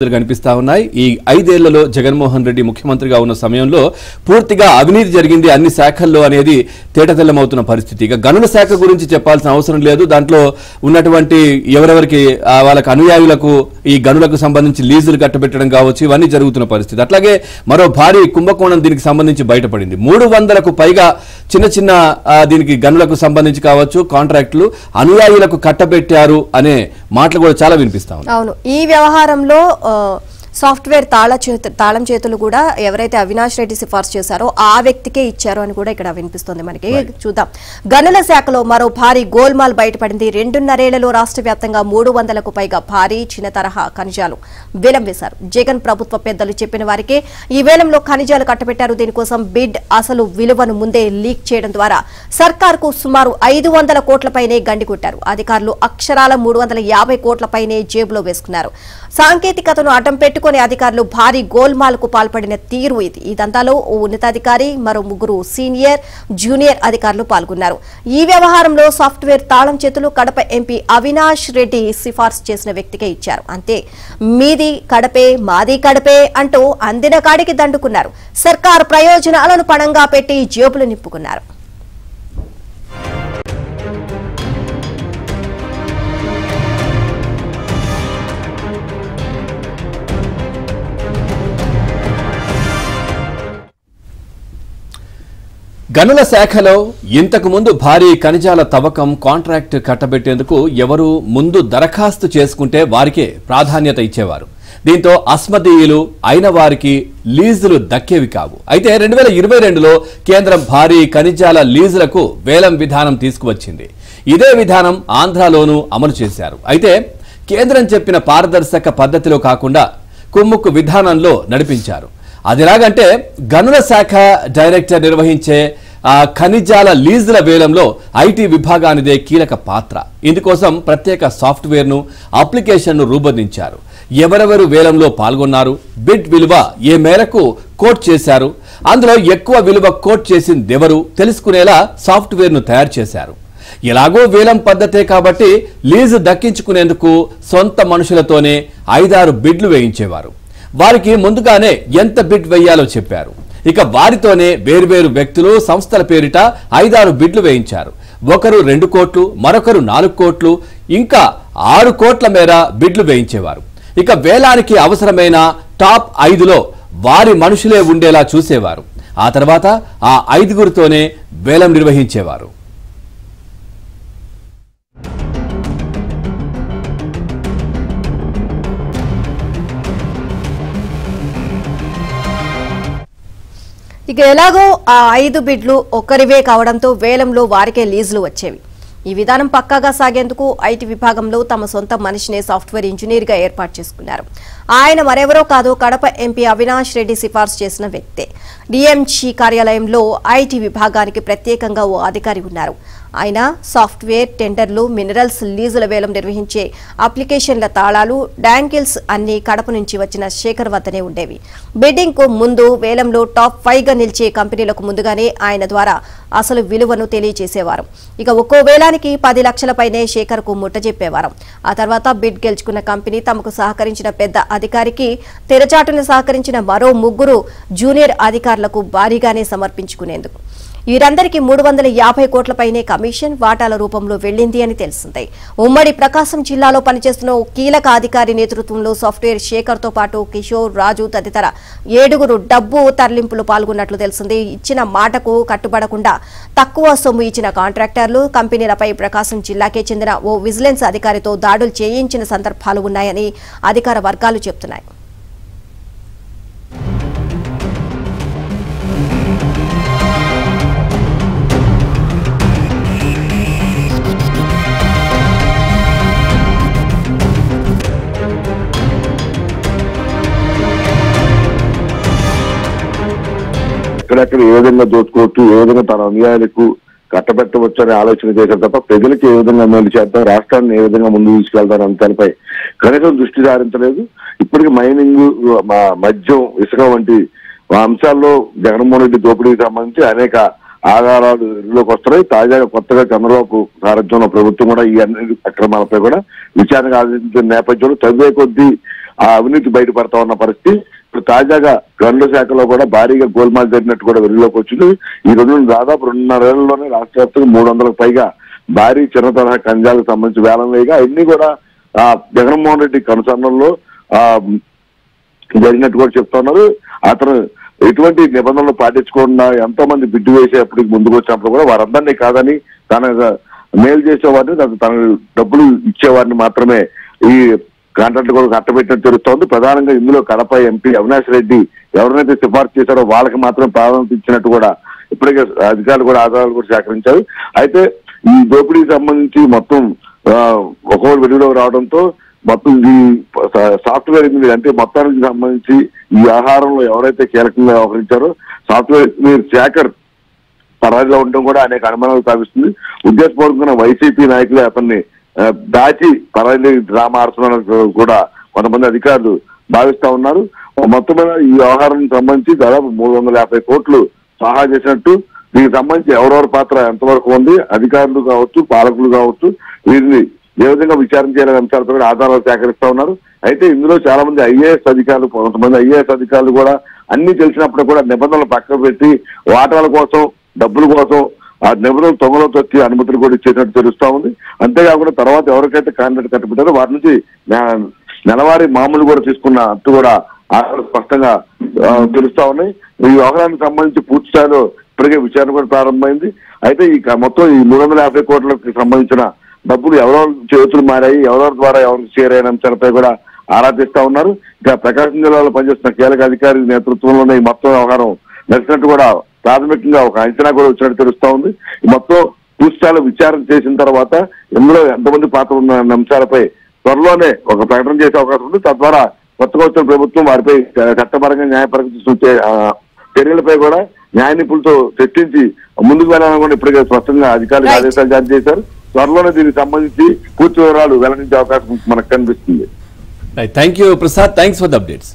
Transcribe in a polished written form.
కనిపిస్తా ఉన్నాయి। ఈ 5 ఏళ్లలో జగన్మోహన్ రెడ్డి ముఖ్యమంత్రిగా ఉన్న సమయంలో పూర్తిగా అవినీతి జరిగింది అన్ని శాఖల్లో అనేది తేటతెల్లమవుతున్న పరిస్థితి। ఇక గనుల శాఖ గురించి చెప్పాల్సిన అవసరం లేదు। దాంట్లో ఉన్నటువంటి ఎవరెవరికి వాళ్ళకి అనుయాయులకు ఈ గనులకు సంబంధించి లీజులు కట్టబెట్టడం కావచ్చు, ఇవన్నీ జరుగుతున్న పరిస్థితి। అట్లాగే మరో భారీ కుంభకోణం దీనికి సంబంధించి బయటపడింది। 300కు పైగా చిన్న చిన్న దీనికి గనులకు సంబంధించి కావచ్చు కాంట్రాక్టులు అనుయాయులకు కట్టబెట్టారు అనే మాటలు కూడా చాలా వినిపిస్తా ఉన్నాయి। అవును, ఈ వ్యవహారంలో సాఫ్ట్వేర్ తాళం చేతులు కూడా ఎవరైతే అవినాష్ రెడ్డి సిఫార్సు చేశారో ఆ వ్యక్తికే ఇచ్చారో అని కూడా ఇక్కడ వినిపిస్తుంది మనకి। చూద్దాం, గనుల శాఖలో మరో భారీ గోల్మాల్ బయటపడింది। 2.5 ఏళ్లలో రాష్ట్ర వ్యాప్తంగా 300కు పైగా భారీ చిన్న తరహా ఖనిజాలు వేలం వేశారు। జగన్ ప్రభుత్వ పెద్దలు చెప్పిన వారికే ఈ వేలంలో ఖనిజాలు కట్టబెట్టారు। దీనికోసం బిడ్ అసలు విలువను ముందే లీక్ చేయడం ద్వారా సర్కార్కు సుమారు 500 కోట్లపైనే గండి కొట్టారు। అధికారులు అక్షరాల 350 కోట్లపైనే జేబులో వేసుకున్నారు। సాంకేతికతను అడ్డం పెట్టుకుని అధికారులు భారీ గోల్మాల్కు పాల్పడిన తీరు ఇది। ఇదంతాలో ఓ ఉన్నతాధికారి మరో 3 సీనియర్ జూనియర్ అధికారులు పాల్గొన్నారు। ఈ వ్యవహారంలో సాఫ్ట్వేర్ తాళం చేతులు కడప ఎంపీ అవినాష్ రెడ్డి సిఫార్సు చేసిన వ్యక్తికే ఇచ్చారు। అంతే, మీది కడపే మాది కడపే అంటూ అందిన కాడికి దండుకున్నారు। సర్కారు ప్రయోజనాలను పణంగా పెట్టి జేబులు నింపుకున్నారు। గనుల శాఖలో ఇంతకు ముందు భారీ ఖనిజాల తవ్వకం కాంట్రాక్ట్ కట్టబెట్టేందుకు ఎవరు ముందు దరఖాస్తు చేసుకుంటే వారికే ప్రాధాన్యత ఇచ్చేవారు। దీంతో అస్మదీయులు అయిన వారికి లీజులు దక్కేవి కావు। అయితే 2022లో కేంద్రం భారీ ఖనిజాల లీజులకు వేలం విధానం తీసుకువచ్చింది। ఇదే విధానం ఆంధ్రాలోనూ అమలు చేశారు। అయితే కేంద్రం చెప్పిన పారదర్శక పద్ధతిలో కాకుండా కుమ్ముక్కు విధానంలో నడిపించారు। అదిలాగంటే గనుల శాఖ డైరెక్టర్ నిర్వహించే ఖనిజాల లీజుల వేలంలో ఐటీ విభాగానిదే కీలక పాత్ర। ఇందుకోసం ప్రత్యేక సాఫ్ట్వేర్ను అప్లికేషన్ను రూపొందించారు। ఎవరెవరు వేలంలో పాల్గొన్నారు, బిడ్ విలువ ఏ మేరకు కోట్ చేశారు, అందులో ఎక్కువ విలువ కోట్ చేసిందెవరు తెలుసుకునేలా సాఫ్ట్వేర్ను తయారు చేశారు। ఎలాగో వేలం పద్ధతే కాబట్టి లీజు దక్కించుకునేందుకు సొంత మనుషులతోనే 5-6 బిడ్లు వేయించేవారు। వారికి ముందుగానే ఎంత బిడ్ వేయాలో చెప్పారు। ఇక వారితోనే వేర్వేరు వ్యక్తులు సంస్థల పేరిట 5-6 బిడ్లు వేయించారు। ఒకరు 2 కోట్లు, మరొకరు 4 కోట్లు, ఇంకా 6 కోట్ల మేర బిడ్లు వేయించేవారు। ఇక వేలానికి అవసరమైన టాప్ 5లో వారి మనుషులే ఉండేలా చూసేవారు। ఆ తర్వాత ఆ 5గురితోనే వేలం నిర్వహించేవారు। ఇక ఎలాగో ఆ 5 బిడ్లు ఒక్కరివే కావడంతో వేలంలో వారికే లీజులు వచ్చేవి। ఈ విధానం పక్కాగా సాగేందుకు ఐటీ విభాగంలో తమ సొంత మనిషినే సాఫ్ట్వేర్ ఇంజనీర్గా ఏర్పాటు చేసుకున్నారు। ఆయన మరెవరో కాదు, కడప ఎంపీ అవినాష్ రెడ్డి సిఫార్సు చేసిన వ్యక్తే। డిఎంజీ కార్యాలయంలో ఐటీ విభాగానికి ప్రత్యేకంగా ఓ అధికారి ఉన్నారు। ఆయన సాఫ్ట్వేర్, టెండర్లు, మినరల్స్ లీజుల వేలం నిర్వహించే అప్లికేషన్ల తాళాలు, డాంకిల్స్ అన్ని కడప నుంచి వచ్చిన శేఖర్ వద్దనే ఉండేవి। బిడ్డింగ్ కు ముందు వేలంలో టాప్ 5గా నిలిచే కంపెనీలకు ముందుగానే ఆయన ద్వారా అసలు విలువను తెలియజేసేవారు। ఇక ఒక్కో వేలానికి 10 లక్షల పైనే శేఖర్ కు ముట్టజెప్పేవారు। ఆ తర్వాత బిడ్ గెలుచుకున్న కంపెనీ తమకు సహకరించిన పెద్ద అధికారికి తెరచాటును సహకరించిన మరో 3 జూనియర్ అధికారులకు భారీగానే సమర్పించుకునేందుకు వీరందరికీ 350 కోట్లపైనే కమిషన్ వాటాల రూపంలో వెళ్లింది అని తెలిసింది। ఉమ్మడి ప్రకాశం జిల్లాలో పనిచేస్తున్న ఓ కీలక అధికారి నేతృత్వంలో సాఫ్ట్వేర్ శేఖర్ తో పాటు కిషోర్, రాజు తదితర 7 డబ్బు తరలింపులు పాల్గొన్నట్లు తెలిసింది। ఇచ్చిన మాటకు కట్టుబడకుండా తక్కువ సొమ్ము ఇచ్చిన కాంట్రాక్టర్లు, కంపెనీలపై ప్రకాశం జిల్లాకే చెందిన ఓ విజిలెన్స్ అధికారితో దాడులు చేయించిన సందర్భాలు ఉన్నాయని అధికార వర్గాలు చెబుతున్నాయి। ఎక్కడెక్కడ ఏ విధంగా దోచుకోవచ్చు, ఏ విధంగా తన అనుయాయులకు కట్టబెట్టవచ్చు అనే ఆలోచన చేశారు తప్ప ప్రజలకు ఏ విధంగా మేలు చేద్దాం, రాష్ట్రాన్ని ఏ విధంగా ముందుకు తీసుకెళ్తారు అంశాలపై కనీసం దృష్టి సారించలేదు। ఇప్పటికీ మైనింగ్, మద్యం, ఇసుక వంటి అంశాల్లో జగన్మోహన్ రెడ్డి దోపిడీకి సంబంధించి అనేక ఆధారాలు ఇల్లులోకి వస్తున్నాయి। తాజాగా కొత్తగా చంద్రబాబు సారథ్యంలో ప్రభుత్వం కూడా ఈ అన్ని అక్రమాలపై కూడా విచారణ ఆలోచించిన నేపథ్యంలో తవ్వే కొద్దీ ఆ అవినీతి బయటపడతా ఉన్న పరిస్థితి. ఇప్పుడు తాజాగా గనుల శాఖలో కూడా భారీగా గోల్మాల్ జరిగినట్టు కూడా వెలుగులోకి వచ్చింది. ఈ దాదాపు 2.5 ఏళ్లలోనే రాష్ట్ర వ్యాప్తంగా 300కు పైగా భారీ చిన్న తరహా ఖనిజాలకు సంబంధించి వేలం వేయగా అన్ని కూడా జగన్మోహన్ రెడ్డి కనుసన్నల్లో జరిగినట్టు కూడా చెప్తా ఉన్నారు. అతను ఎటువంటి నిబంధనలు పాటించకుండా ఎంతో మంది బిడ్డు వేసేప్పటికి ముందుకు వచ్చినప్పుడు కూడా వారందరినీ కాదని తన మేలు చేసేవారిని తన డబ్బులు ఇచ్చేవారిని మాత్రమే ఈ కాంట్రాక్ట్ కూడా కట్టబెట్టినట్టు తెలుస్తోంది. ప్రధానంగా ఇందులో కడప ఎంపీ అవినాష్ రెడ్డి ఎవరినైతే సిఫార్సు చేశారో వాళ్ళకి మాత్రం ప్రాధాన్యత ఇచ్చినట్టు కూడా ఇప్పటికే అధికారులు కూడా ఆధారాలు కూడా సేకరించారు. అయితే ఈ దోపిడీకి సంబంధించి మొత్తం ఒక్కొక్కరు వెలుగులోకి రావడంతో మొత్తం ఈ సాఫ్ట్వేర్ ఇంజనీర్ అంటే మొత్తానికి సంబంధించి ఈ వ్యవహారంలో ఎవరైతే కీలకంగా వ్యవహరించారో సాఫ్ట్వేర్ ఇంజనీర్ శేఖర్ పరాజీలో ఉండడం కూడా అనేక అనుమానాలు సాగిస్తుంది. ఉద్దేశపూర్వకంగా వైసీపీ నాయకులే అతన్ని దాచి పరాజీ డ్రామా ఆడుతున్నారని కూడా కొంతమంది అధికారులు భావిస్తా ఉన్నారు. మొత్తం మీద ఈ వ్యవహారానికి సంబంధించి దాదాపు 350 కోట్లు సహా చేసినట్టు దీనికి సంబంధించి ఎవరెవరి పాత్ర ఎంతవరకు ఉంది, అధికారులు కావచ్చు, పాలకులు కావచ్చు, వీరిని ఏ విధంగా విచారణ చేయాలనే అంశాలతో కూడా ఆధారాలు సేకరిస్తా ఉన్నారు. అయితే ఇందులో చాలా మంది ఐఏఎస్ అధికారులు, కొంతమంది ఐఏఎస్ అధికారులు కూడా అన్ని తెలిసినప్పుడు కూడా నిబంధనలు పక్కన పెట్టి వాటాల కోసం, డబ్బుల కోసం ఆ నిబంధనలు తొంగలో తొక్కి అనుమతులు కూడా ఇచ్చేసినట్టు తెలుస్తా ఉంది. అంతేకాకుండా తర్వాత ఎవరికైతే కాంట్రాక్ట్ కట్టబెట్టారో వారి నుంచి నెలవారీ మామూలు కూడా తీసుకున్న అట్టు కూడా స్పష్టంగా తెలుస్తా ఉన్నాయి. ఈ వ్యవహారానికి సంబంధించి పూర్తి స్థాయిలో ఇప్పటికే విచారణ కూడా ప్రారంభమైంది. అయితే ఈ మొత్తం ఈ 350 కోట్లకు సంబంధించిన డబ్బులు ఎవరెవరి చేతులు మారాయి, ఎవరెవరి ద్వారా ఎవరికి చేరైన అంశాలపై కూడా ఆరా తీస్తా ఉన్నారు. ఇక ప్రకాశం జిల్లాలో పనిచేస్తున్న కీలక అధికారి నేతృత్వంలోనే ఈ మొత్తం వ్యవహారం నడిచినట్టు కూడా ప్రాథమికంగా ఒక అంచనా కూడా వచ్చినట్టు తెలుస్తా ఉంది. ఈ మొత్తం పూర్తిస్థాయిలో విచారణ చేసిన తర్వాత ఇందులో ఎంతమంది పాత్ర ఉన్న అంశాలపై త్వరలోనే ఒక ప్రకటన చేసే అవకాశం ఉంది. తద్వారా కొత్తగా వచ్చిన ప్రభుత్వం వారిపై చట్టపరంగా న్యాయపరంగా తీసుకొచ్చే చర్యలపై కూడా న్యాయ నిపుణులతో చర్చించి ముందుకు వెళ్ళాలని కూడా ఇప్పటికే స్పష్టంగా అధికారులకు ఆదేశాలు జారీ చేశారు. త్వరలోనే దీనికి సంబంధించి పూర్తి వివరాలు వెల్లడించే అవకాశం మనకు కనిపిస్తుంది. Thank you Prasad, thanks for the updates.